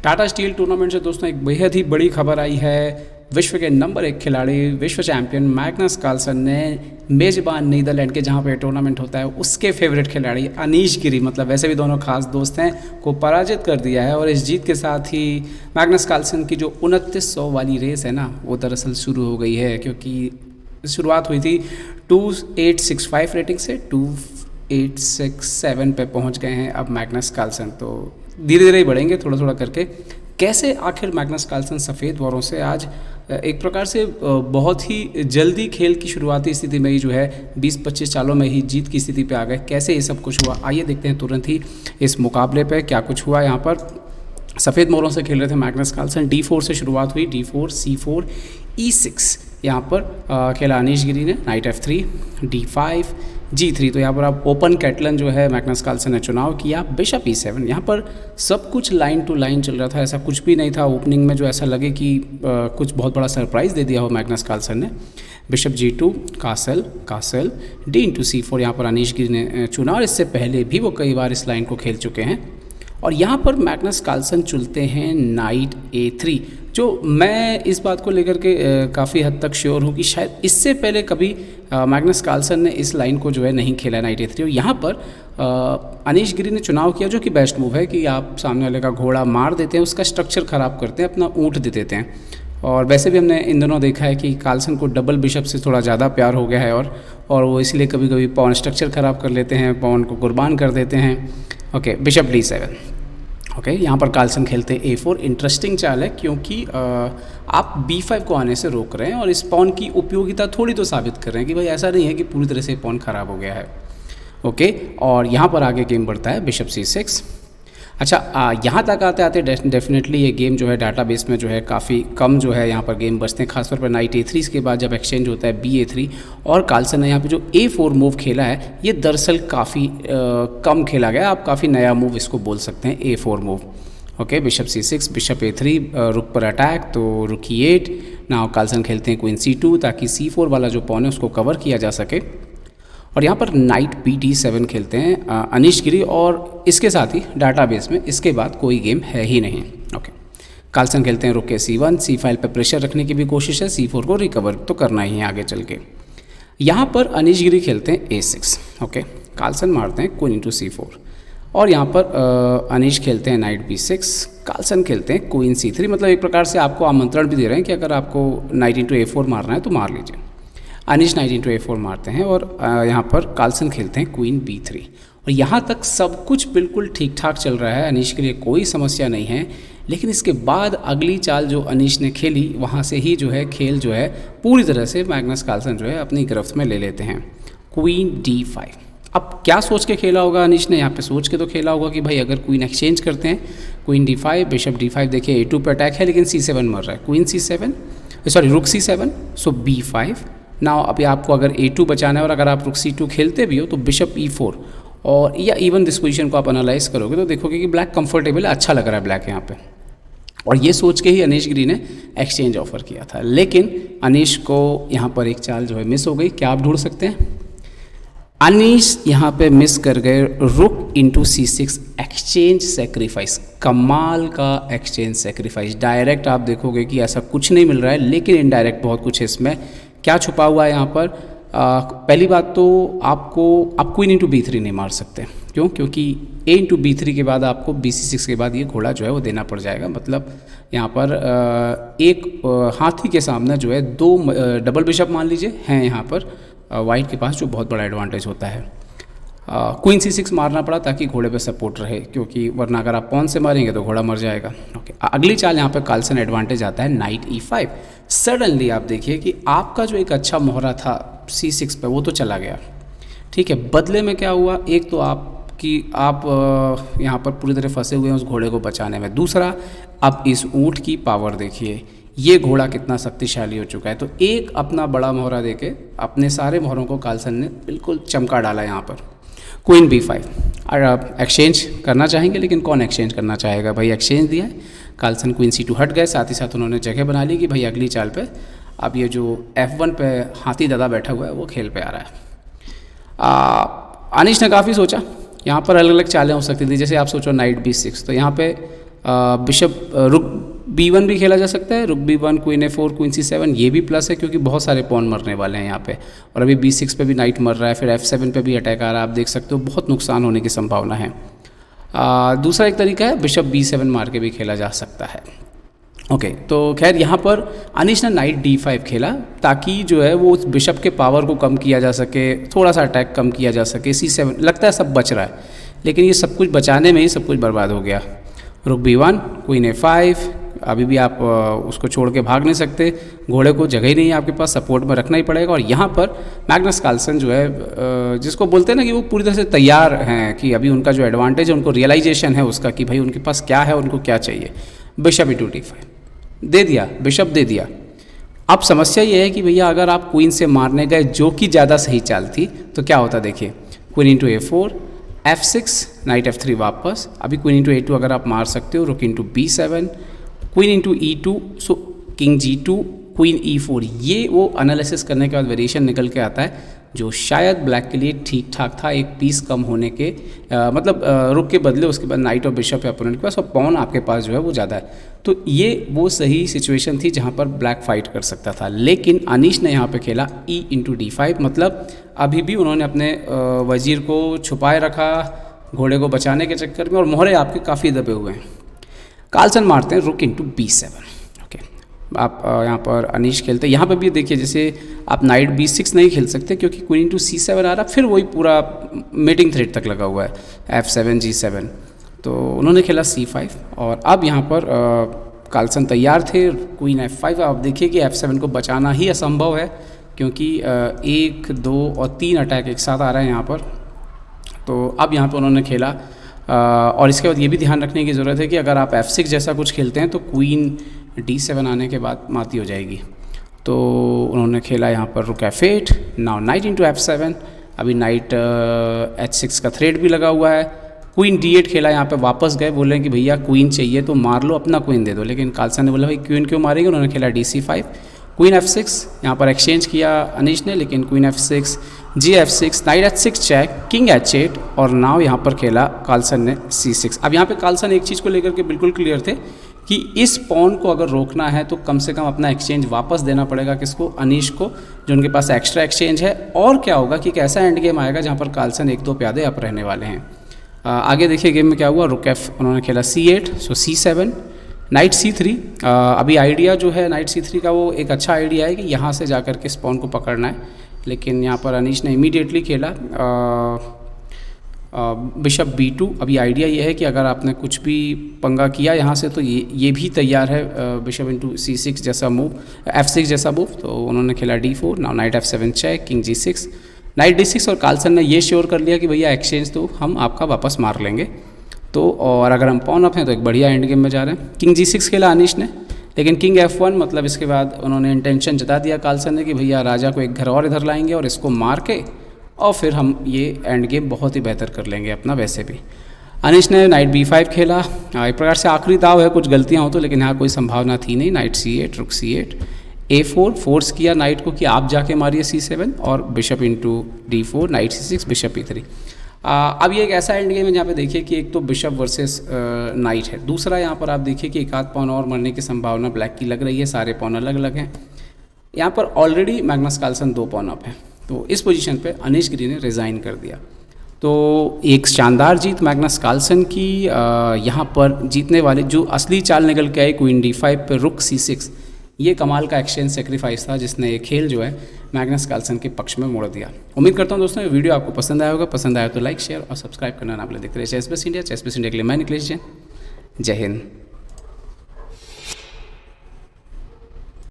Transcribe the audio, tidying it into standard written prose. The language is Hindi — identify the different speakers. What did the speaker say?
Speaker 1: टाटा स्टील टूर्नामेंट से दोस्तों एक बेहद ही बड़ी खबर आई है। विश्व के नंबर 1 खिलाड़ी, विश्व चैंपियन मैग्नस कार्लसन ने मेज़बान नीदरलैंड के जहां पे टूर्नामेंट होता है उसके फेवरेट खिलाड़ी अनीश गिरी, मतलब वैसे भी दोनों खास दोस्त हैं, को पराजित कर दिया है। और इस जीत के साथ ही मैग्नस कार्लसन की जो 2900 वाली रेस है ना, वो दरअसल शुरू हो गई है, क्योंकि शुरुआत हुई थी 2865 रेटिंग से 2867 पे पहुंच गए हैं अब मैग्नस कार्लसन। तो धीरे धीरे ही बढ़ेंगे, थोड़ा थोड़ा करके। कैसे आखिर मैग्नस कार्लसन सफ़ेद वॉरों से आज एक प्रकार से बहुत ही जल्दी खेल की शुरुआती स्थिति में ही जो है 20-25 चालों में ही जीत की स्थिति पे आ गए, कैसे ये सब कुछ हुआ, आइए देखते हैं तुरंत ही इस मुकाबले पे क्या कुछ हुआ। यहाँ पर सफ़ेद मोरों से खेल रहे थे मैग्नस कार्लसन। D4 से शुरुआत हुई, D4 C4 E6 यहाँ पर खेला अनीश गिरी ने, नाइट F3 D5 G3। तो यहाँ पर आप ओपन कैटलन जो है मैग्नस कार्लसन ने चुनाव किया, बिशप E7। यहाँ पर सब कुछ लाइन टू लाइन चल रहा था, ऐसा कुछ भी नहीं था ओपनिंग में जो ऐसा लगे कि कुछ बहुत बड़ा सरप्राइज़ दे दिया हो मैग्नस कार्लसन ने। Bishop G2 castle castle D/C4 यहाँ पर अनीश गिरी ने चुना, और इससे पहले भी वो कई बार इस लाइन को खेल चुके हैं। और यहाँ पर मैग्नस कार्लसन चुनते हैं नाइट A3, जो मैं इस बात को लेकर के काफ़ी हद तक श्योर हूँ कि शायद इससे पहले कभी मैग्नस कार्लसन ने इस लाइन को जो है नहीं खेला नाइट A3। और यहाँ पर अनीश गिरी ने चुनाव किया, जो कि बेस्ट मूव है कि आप सामने वाले का घोड़ा मार देते हैं, उसका स्ट्रक्चर ख़राब करते हैं, अपना ऊँट दे देते हैं। और वैसे भी हमने इन दोनों देखा है कि कार्लसन को डबल बिशप से थोड़ा ज़्यादा प्यार हो गया है, और वो इसलिए कभी कभी पॉन स्ट्रक्चर ख़राब कर लेते हैं, पॉन को कुर्बान कर देते हैं। Okay, bishop D7। ओके, यहाँ पर कार्लसन खेलते हैं A4। इंटरेस्टिंग चाल है, क्योंकि आप B5 को आने से रोक रहे हैं और इस पॉन की उपयोगिता थोड़ी तो साबित कर रहे हैं कि भाई ऐसा नहीं है कि पूरी तरह से पॉन ख़राब हो गया है। ओके, और यहाँ पर आगे गेम बढ़ता है बिशप C6। अच्छा, यहाँ तक आते आते डेफिनेटली ये गेम जो है डाटाबेस में जो है काफ़ी कम जो है यहाँ पर गेम बचते हैं, खासतौर पर नाइट A3 के बाद जब एक्सचेंज होता है BA3। और कार्लसन ने यहाँ पे जो A4 मूव खेला है, ये दरअसल काफ़ी कम खेला गया, आप काफ़ी नया मूव इसको बोल सकते हैं, A4 move. Okay, bishop C6 bishop A3, रुक पर अटैक, तो रुक E8। नाउ कार्लसन खेलते हैं क्वीन C2, ताकि C4 वाला जो पॉन है उसको कवर किया जा सके। और यहाँ पर नाइट PD7 खेलते हैं अनीश गिरी, और इसके साथ ही डाटाबेस में इसके बाद कोई गेम है ही नहीं। ओके, कार्लसन खेलते हैं रुक के C1, C5 पे प्रेशर रखने की भी कोशिश है, C4 को रिकवर तो करना ही है आगे चल के। यहाँ पर अनीश गिरी खेलते हैं A6। ओके, कार्लसन मारते हैं क्वीन into C4, और यहाँ पर अनीश खेलते हैं नाइट B6, कार्लसन खेलते हैं क्वीन C3। मतलब एक प्रकार से आपको आमंत्रण भी दे रहे हैं कि अगर आपको नाइट into A4 मारना है तो मार लीजिए। अनीश नाइट into A4 मारते हैं, और यहाँ पर कार्लसन खेलते हैं क्वीन B3। और यहाँ तक सब कुछ बिल्कुल ठीक ठाक चल रहा है, अनीश के लिए कोई समस्या नहीं है। लेकिन इसके बाद अगली चाल जो अनीश ने खेली, वहाँ से ही जो है खेल जो है पूरी तरह से मैग्नस कार्लसन जो है अपनी गिरफ्त में ले लेते हैं। Queen D5। अब क्या सोच के खेला होगा अनीश ने? यहाँ पे सोच के तो खेला होगा कि भाई अगर क्वीन एक्सचेंज करते हैं, क्वीन D5 बिशप D5, देखिए A2 पे अटैक है लेकिन C7 मर रहा है, क्वीन C7 सॉरी रुक C7, सो B5। नाउ अभी आपको अगर A2 बचाना है, और अगर आप रुक C2 खेलते भी हो तो बिशप E4, और या इवन दिस पोजीशन को आप एनालाइज करोगे तो देखोगे कि ब्लैक कंफर्टेबल है, अच्छा लग रहा है ब्लैक यहाँ पे। और ये सोच के ही अनीश गिरी ने एक्सचेंज ऑफर किया था, लेकिन अनीश को यहाँ पर एक चाल जो है मिस हो गई। क्या आप ढूंढ सकते हैं? अनीश यहाँ पे मिस कर गए रुक into C6 एक्सचेंज सेक्रीफाइस। कमाल का एक्सचेंज सेक्रीफाइस। डायरेक्ट आप देखोगे कि ऐसा कुछ नहीं मिल रहा है, लेकिन इनडायरेक्ट बहुत कुछ है इसमें। क्या छुपा हुआ है यहाँ पर? पहली बात तो आप क्वीन into B3 नहीं मार सकते। क्यों? क्योंकि A into B3 के बाद आपको BC6 के बाद ये घोड़ा जो है वो देना पड़ जाएगा। मतलब यहाँ पर एक हाथी के सामने जो है दो डबल बिशप मान लीजिए हैं यहाँ पर वाइट के पास, जो बहुत बड़ा एडवांटेज होता है। क्वीन C6 मारना पड़ा ताकि घोड़े पे सपोर्ट रहे, क्योंकि वरना अगर आप पॉन से मारेंगे तो घोड़ा मर जाएगा। ओके, अगली चाल यहाँ पे कार्लसन एडवांटेज आता है नाइट E5। सडनली आप देखिए कि आपका जो एक अच्छा मोहरा था C6 पे वो तो चला गया, ठीक है। बदले में क्या हुआ? एक तो आप यहाँ पर पूरी तरह फंसे हुए हैं उस घोड़े को बचाने में। दूसरा, अब इस ऊँट की पावर देखिए, ये घोड़ा कितना शक्तिशाली हो चुका है। तो एक अपना बड़ा मोहरा देके अपने सारे मोहरों को कार्लसन ने बिल्कुल चमका डाला यहाँ पर। क्वीन B5, और आप एक्सचेंज करना चाहेंगे, लेकिन कौन एक्सचेंज करना चाहेगा? भाई एक्सचेंज दिया है, कार्लसन क्वीन C2 हट गए, साथ ही साथ उन्होंने जगह बना ली कि भाई अगली चाल पे अब ये जो F1 पे हाथी दादा बैठा हुआ है वो खेल पे आ रहा है। अनीश ने काफ़ी सोचा, यहाँ पर अलग अलग चालें हो सकती थी। जैसे आप सोचो नाइट B6, तो यहाँ पे बिशप रुक B1 भी खेला जा सकता है, रुक B1, queen A4, queen C7, ये भी प्लस है क्योंकि बहुत सारे पॉन मरने वाले हैं यहाँ पे। और अभी B6 पे भी नाइट मर रहा है, फिर F7 पे भी अटैक आ रहा है, आप देख सकते हो बहुत नुकसान होने की संभावना है। दूसरा एक तरीका है बिशप B7 मार के भी खेला जा सकता है। ओके, तो खैर यहाँ पर अनीश ने नाइट D5 खेला ताकि जो है वो उस बिशप के पावर को कम किया जा सके, थोड़ा सा अटैक कम किया जा सके। C7 लगता है सब बच रहा है, लेकिन ये सब कुछ बचाने में ही सब कुछ बर्बाद हो गया। रुक B1, क्वीन A5, अभी भी आप उसको छोड़ के भाग नहीं सकते, घोड़े को जगह ही नहीं है आपके पास, सपोर्ट में रखना ही पड़ेगा। और यहाँ पर मैग्नस कार्लसन जो है जिसको बोलते हैं ना कि वो पूरी तरह से तैयार हैं कि अभी उनका जो एडवांटेज है, उनको रियलाइजेशन है उसका कि भाई उनके पास क्या है, उनको क्या चाहिए। बिशप E2 D5 दे दिया, बिशप दे दिया। अब समस्या ये है कि भैया अगर आप क्वीन से मारने गए जो कि ज़्यादा सही चाल थी तो क्या होता देखिए, queen into A4, F6, night F3 वापस, अभी क्वीन into A2 अगर आप मार सकते हो, रुक into B7, queen into E2, सो किंग G2, क्वीन E4। ये वो एनालिसिस करने के बाद वेरिएशन निकल के आता है जो शायद ब्लैक के लिए ठीक ठाक था, एक पीस कम होने के मतलब रुक के बदले उसके बाद नाइट और बिशप है अपोनेंट के पास, और पॉन आपके पास जो है वो ज़्यादा है। तो ये वो सही सिचुएशन थी जहाँ पर ब्लैक फाइट कर सकता था। लेकिन अनीश ने यहाँ पे खेला E into D5, मतलब अभी भी उन्होंने अपने वजीर को छुपाए रखा घोड़े को बचाने के चक्कर में, और मोहरे आपके काफ़ी दबे हुए हैं। कार्लसन मारते हैं रुक into B7। ओके, आप यहाँ पर अनीश खेलते हैं। यहाँ पर भी देखिए जैसे आप नाइट B6 नहीं खेल सकते क्योंकि क्वीन into C7 आ रहा, फिर वही पूरा मीटिंग थ्रेड तक लगा हुआ है F7 G7, तो उन्होंने खेला C5। और अब यहाँ पर कार्लसन तैयार थे, क्वीन F5। आप देखिए कि F7 को बचाना ही असंभव है क्योंकि 1, 2 और 3 अटैक एक साथ आ रहे हैं यहाँ पर। तो अब यहाँ पर उन्होंने खेला और इसके बाद ये भी ध्यान रखने की ज़रूरत है कि अगर आप F6 जैसा कुछ खेलते हैं तो क्वीन D7 आने के बाद माती हो जाएगी। तो उन्होंने खेला यहाँ पर रुक F8, now night into F7, अभी नाइट H6 का थ्रेड भी लगा हुआ है। क्वीन D8 खेला, यहाँ पे वापस गए, बोले कि भैया क्वीन चाहिए तो मार लो, अपना क्वीन दे दो, लेकिन कार्लसन ने बोला भाई क्वीन क्यों मारेंगे। उन्होंने खेला DC5, क्वीन F6, यहाँ पर एक्सचेंज किया अनीश ने, लेकिन queen F6, G-F6, night H6 check, king H8, और नाव यहाँ पर खेला कार्लसन ने C6। अब यहाँ पे कार्लसन एक चीज़ को लेकर के बिल्कुल क्लियर थे कि इस पॉन को अगर रोकना है तो कम से कम अपना एक्सचेंज वापस देना पड़ेगा किसको, अनीश को, जो उनके पास एक्स्ट्रा एक्सचेंज है। और क्या होगा कि एक ऐसा एंड गेम आएगा जहाँ पर कार्लसन 1-2 प्यादे अप रहने वाले हैं। आगे देखिए गेम में क्या हुआ, रुक F उन्होंने खेला C8, सो C7, नाइट C3। अभी आइडिया जो है नाइट C3 का वो एक अच्छा आइडिया है कि यहाँ से जा कर के स्पॉन को पकड़ना है, लेकिन यहाँ पर अनीश ने इमीडिएटली खेला बिशप B2। अभी आइडिया ये है कि अगर आपने कुछ भी पंगा किया यहाँ से तो ये भी तैयार है बिशप into C6 जैसा मूव, F6 जैसा मूव। तो उन्होंने खेला D4, now knight F7 check, king G6, knight D6, और कार्लसन ने ये श्योर कर लिया कि भैया एक्सचेंज तो हम आपका वापस मार लेंगे। तो और अगर हम पॉन अप हैं तो एक बढ़िया एंड गेम में जा रहे हैं। किंग G6 खेला अनीश ने, लेकिन किंग F1, मतलब इसके बाद उन्होंने इंटेंशन जता दिया कार्लसन ने कि भैया राजा को एक घर और इधर लाएंगे और इसको मार के और फिर हम ये एंड गेम बहुत ही बेहतर कर लेंगे अपना। वैसे भी अनीश ने नाइट B5 खेला, एक प्रकार से आखिरी दाव है, कुछ गलतियां हो तो, लेकिन यहाँ कोई संभावना थी नहीं। नाइट C8, रुक C8, A4, फोर्स किया नाइट को कि आप जाके मारिए C7, और bishop into D4, night C6, bishop E3। अब ये एक ऐसा एंड गेम है जहाँ पे देखिए कि एक तो बिशप वर्सेस नाइट है, दूसरा यहाँ पर आप देखिए कि एक आध पॉन और मरने की संभावना ब्लैक की लग रही है, सारे पॉन अलग अलग हैं। यहाँ पर already Magnus Carlsen 2 pawn up है, तो इस पोजीशन पे अनीश गिरी ने रिज़ाइन कर दिया। तो एक शानदार जीत मैग्नस कार्लसन की। यहाँ पर जीतने वाले जो असली चाल निकल के आई क्वीन D5 पे रुक C6, ये कमाल का एक्सचेंज सेक्रीफाइस था जिसने ये खेल जो है मैग्नस कार्लसन के पक्ष में मोड़ दिया। उम्मीद करता हूँ दोस्तों ये वीडियो आपको पसंद आया होगा, पसंद आया तो लाइक शेयर और सब्सक्राइब करना ना भूलें। देखते रहिए चेस बेस इंडिया के लिए मैं निखिलेश जैन। जय हिंद।